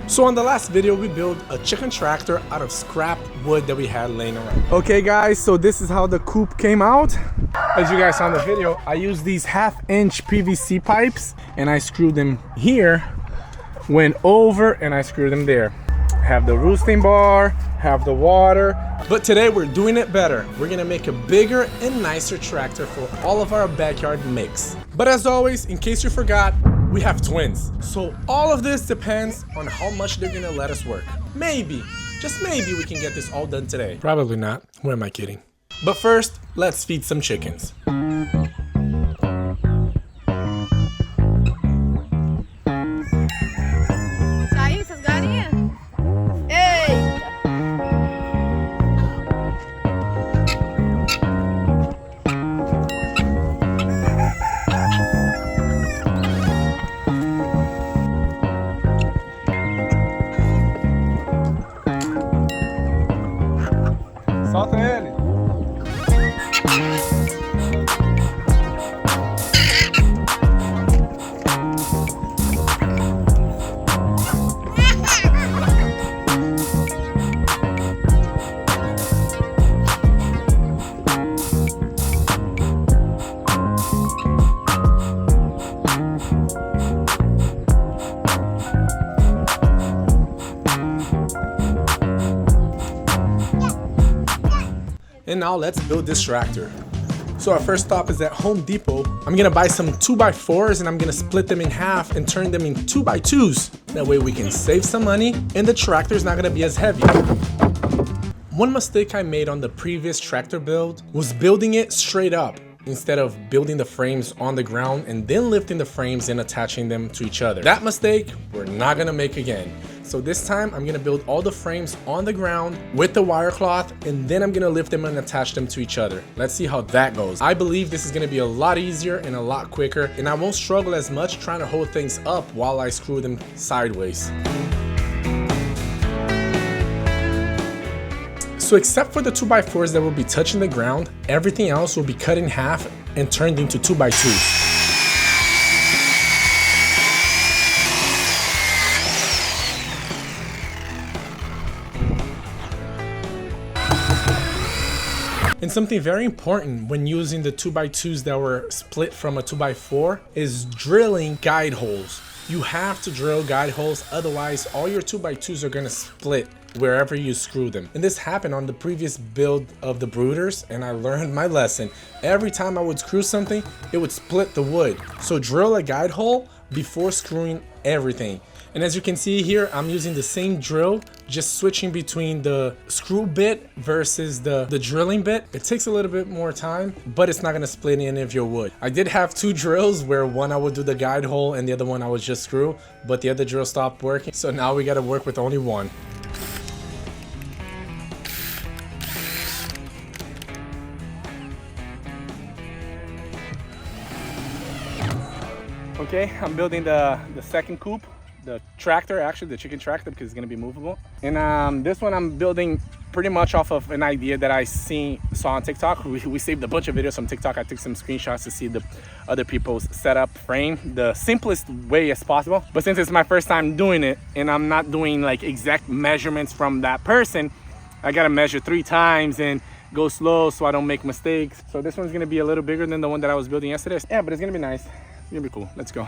So on the last video, we built a chicken tractor out of scrap wood that we had laying around. Okay guys, so this is how the coop came out. As you guys saw in the video, I used these 1/2-inch PVC pipes and I screwed them here, went over and I screwed them there. Have the roosting bar, have the water. But today we're doing it better. We're gonna make a bigger and nicer tractor for all of our backyard mix. But as always, in case you forgot, we have twins. So all of this depends on how much they're gonna let us work. Maybe, just maybe we can get this all done today. Probably not, who am I kidding? But first, let's feed some chickens. Saiu essas galinhas? Eita! Solta ele! And now let's build this tractor. So our first stop is at Home Depot. I'm gonna buy some 2x4s and I'm gonna split them in half and turn them in 2x2s. That way we can save some money and the tractor is not gonna be as heavy. One mistake I made on the previous tractor build was building it straight up instead of building the frames on the ground and then lifting the frames and attaching them to each other. That mistake we're not gonna make again. So this time I'm gonna build all the frames on the ground with the wire cloth and then I'm gonna lift them and attach them to each other. Let's see how that goes. I believe this is gonna be a lot easier and a lot quicker and I won't struggle as much trying to hold things up while I screw them sideways. So except for the 2x4s that will be touching the ground, everything else will be cut in half and turned into 2x2s. And something very important when using the 2x2s that were split from a 2x4 is drilling guide holes. You have to drill guide holes, otherwise all your 2x2s are gonna split wherever you screw them. And this happened on the previous build of the Brooders and I learned my lesson. Every time I would screw something, it would split the wood. So drill a guide hole before screwing everything. And as you can see here, I'm using the same drill, just switching between the screw bit versus the drilling bit. It takes a little bit more time, but it's not gonna split any of your wood. I did have two drills where one I would do the guide hole and the other one I would just screw, but the other drill stopped working. So now we gotta work with only one. Okay, I'm building the second coop. The tractor, actually the chicken tractor, because it's gonna be movable. And this one I'm building pretty much off of an idea that I saw on TikTok. We saved a bunch of videos from TikTok. I took some screenshots to see the other people's setup frame the simplest way as possible. But since it's my first time doing it and I'm not doing like exact measurements from that person, I gotta measure 3 times and go slow so I don't make mistakes. So this one's gonna be a little bigger than the one that I was building yesterday. Yeah, but it's gonna be nice. It's gonna be cool. Let's go.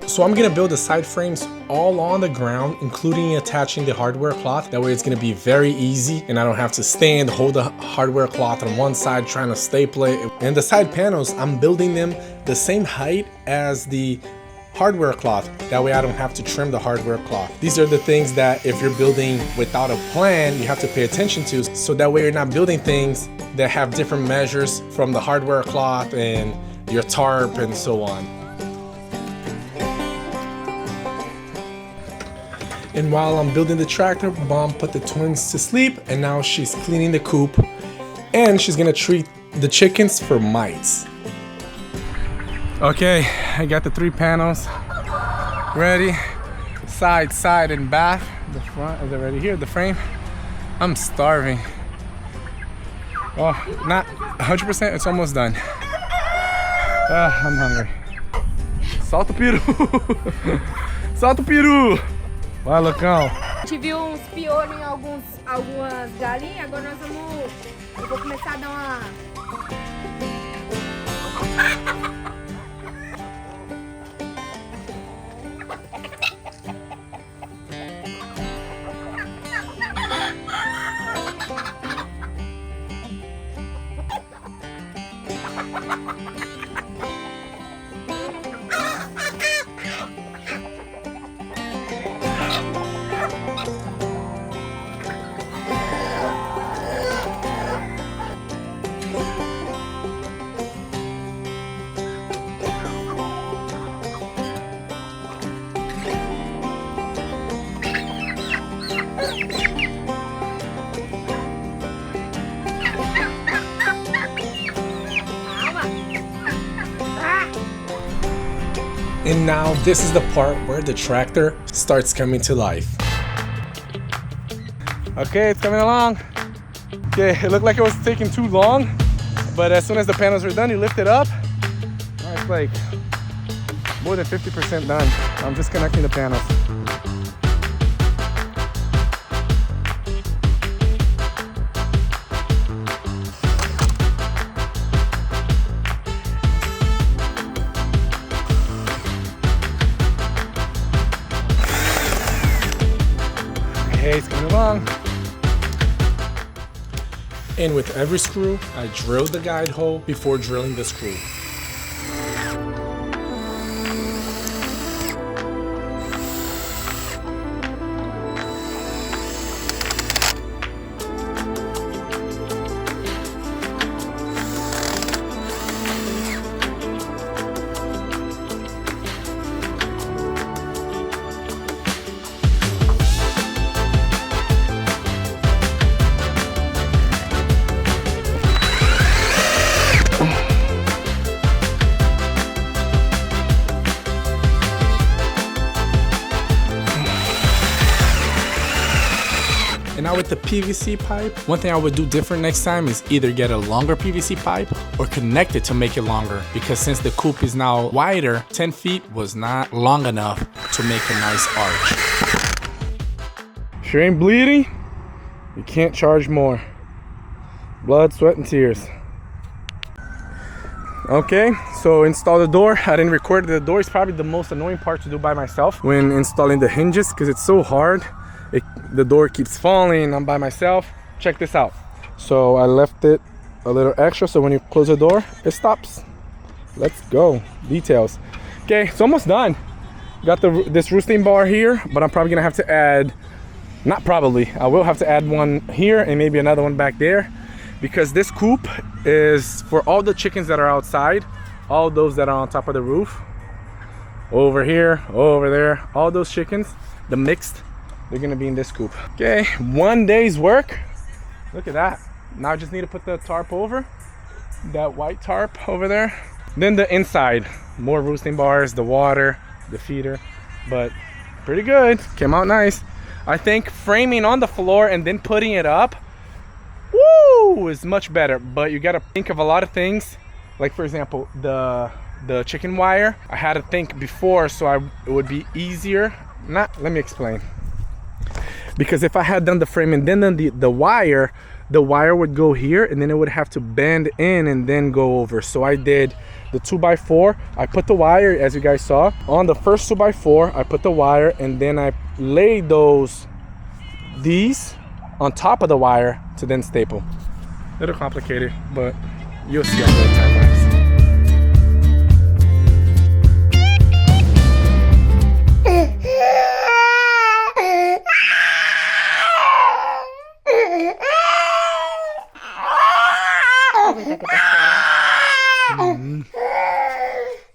So I'm gonna build the side frames all on the ground, including attaching the hardware cloth. That way it's gonna be very easy and I don't have to stand, hold the hardware cloth on one side trying to staple it. And the side panels, I'm building them the same height as the hardware cloth. That way I don't have to trim the hardware cloth. These are the things that if you're building without a plan, you have to pay attention to. So that way you're not building things that have different measures from the hardware cloth and your tarp and so on. And while I'm building the tractor, Mom put the twins to sleep and now she's cleaning the coop and she's gonna treat the chickens for mites. Okay, I got the 3 panels ready. Side, and back. The front is already here, the frame. I'm starving. Oh, not 100%, it's almost done. I'm hungry. Solta o peru! Solta o peru! Vai, Lucão. A gente viu uns piolhos em algumas galinhas, agora nós vamos... Eu vou começar a dar uma... And now this is the part where the tractor starts coming to life. Okay, it's coming along. Okay, it looked like it was taking too long, but as soon as the panels were done, you lift it up. Oh, it's like more than 50% done. I'm just connecting the panels. Okay, it's coming along. And with every screw, I drill the guide hole before drilling the screw. And now with the PVC pipe, one thing I would do different next time is either get a longer PVC pipe or connect it to make it longer. Because since the coop is now wider, 10 feet was not long enough to make a nice arch. If you ain't bleeding, you can't charge more. Blood, sweat, and tears. Okay, so install the door. I didn't record the door. It's probably the most annoying part to do by myself when installing the hinges because it's so hard. The door keeps falling. I'm by myself. Check this out. So I left it a little extra so when you close the door, it stops. Let's go. Details. Okay, it's almost done. Got this roosting bar here, but I'm probably gonna have to add, not probably, I will have to add one here and maybe another one back there because this coop is for all the chickens that are outside, all those that are on top of the roof, over here, over there, all those chickens, the mixed, they're gonna be in this coop. Okay, 1 day's work. Look at that. Now I just need to put the tarp over, that white tarp over there. Then the inside, more roosting bars, the water, the feeder, but pretty good. Came out nice. I think framing on the floor and then putting it up, woo, is much better. But you gotta think of a lot of things. Like for example, the chicken wire. I had to think before so it would be easier. Let me explain. Because if I had done the frame and then the wire would go here and then it would have to bend in and then go over. So I did the 2x4. I put the wire, as you guys saw, on the first 2x4. I put the wire and then I laid these on top of the wire to then staple. A little complicated, but you'll see on the time lapse.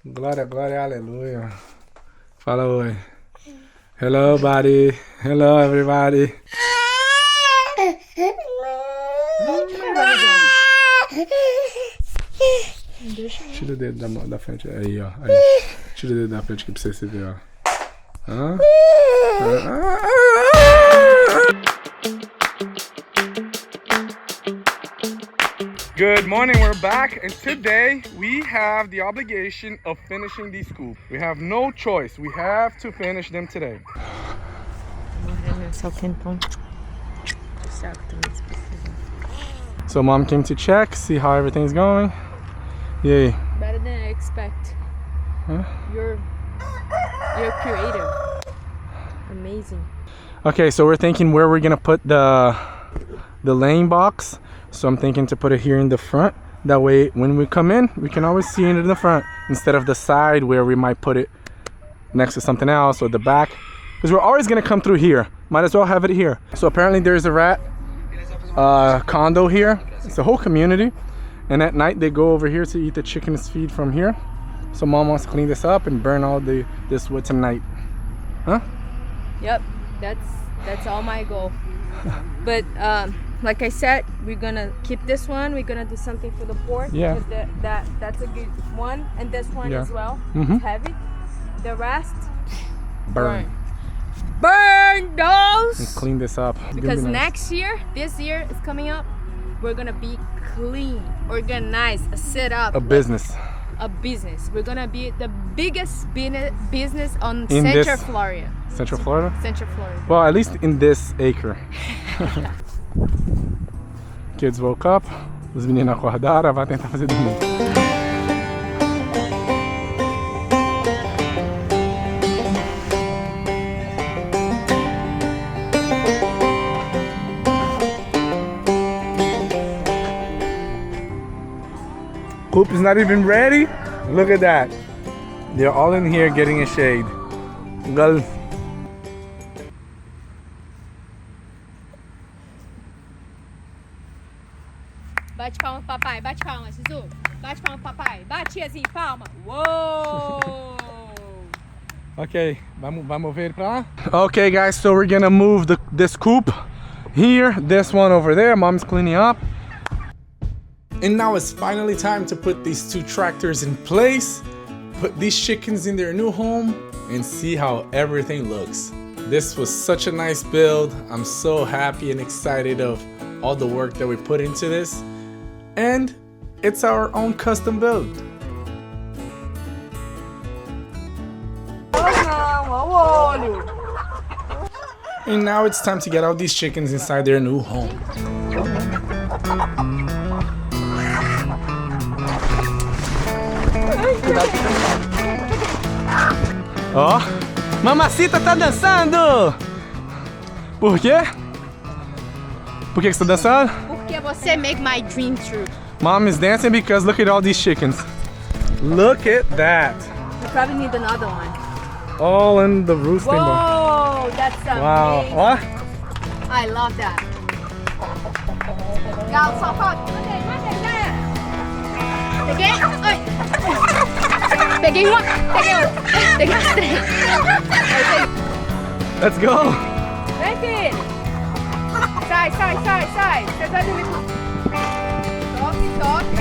Glória, glória, aleluia. Fala oi. Hello, buddy. Hello, everybody. Tira o dedo da frente. Aí, ó. Aí. Tira o dedo da frente aqui pra você ver, ó. Hã? Good morning, we're back, and today we have the obligation of finishing these coops. We have no choice, we have to finish them today. só quentão. So mom came to check, see how everything's going. Yay. Better than I expect. Huh? You're creative. Amazing. Okay, so we're thinking where we're gonna put the laying box. So I'm thinking to put it here in the front. That way when we come in, we can always see it in the front instead of the side where we might put it next to something else or the back. Because we're always gonna come through here. Might as well have it here. So apparently there's a rat condo here. It's a whole community. And at night they go over here to eat the chicken's feed from here. So mom wants to clean this up and burn all this wood tonight. Huh? Yep, that's all my goal. But like I said, we're gonna keep this one. We're gonna do something for the pork. Yeah. That's a good one, and this one as well. Mm-hmm. It's heavy. The rest, Burn. Burn those. And clean this up. It's gonna Because be nice. next year, this year is coming up, we're gonna be clean, organized, set up. A business. A business. We're gonna be the biggest business on In Central this- Florida. Central Florida? Central Florida. Well, at least in this acre. Kids woke up. Os meninos acordaram. Vai tentar fazer dormir. Coop is not even ready. Look at that. They're all in here getting a shade. Gal. Bate palma pro papai, bate palma, Zizu. Bate palma pro papai, bate tiazinho, palma. Whoa! Okay, vamos ver pra lá. Okay guys, so we're gonna move this coop here, this one over there. Mom's cleaning up. And now it's finally time to put these two tractors in place, put these chickens in their new home, and see how everything looks. This was such a nice build. I'm so happy and excited of all the work that we put into this. And it's our own custom build. And now it's time to get all these chickens inside their new home. Ó, mamacita tá dançando! Por quê? Por que você tá dançando? Porque você make my dream true. Mom is dancing because look at all these chickens. Look at that. You probably need another one. All in the roosting barn. Whoa, that's amazing. Wow. Ó. I love that. Gal, só falta. Peguei. Ai. Peguei uma. Peguei outra. Peguei as três. Let's go. Vem, filho. Sai. Você vai dormir. Toque.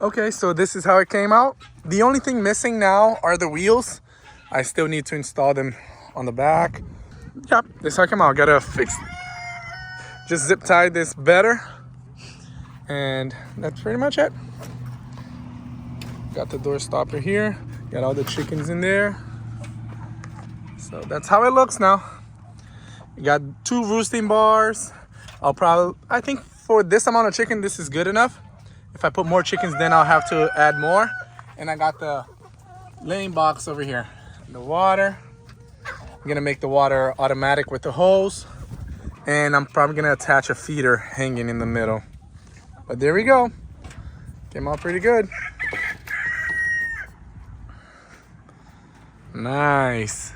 Okay, so this is how it came out. The only thing missing now are the wheels. I still need to install them on the back. Yep, this is how it came out. Gotta fix, just zip tie this better. And that's pretty much it. Got the door stopper here. Got all the chickens in there. So that's how it looks now. You got 2 roosting bars. I think for this amount of chicken, this is good enough. If I put more chickens, then I'll have to add more. And I got the laying box over here. The water. I'm gonna make the water automatic with the hose. And I'm probably gonna attach a feeder hanging in the middle. But there we go. Came out pretty good. Nice.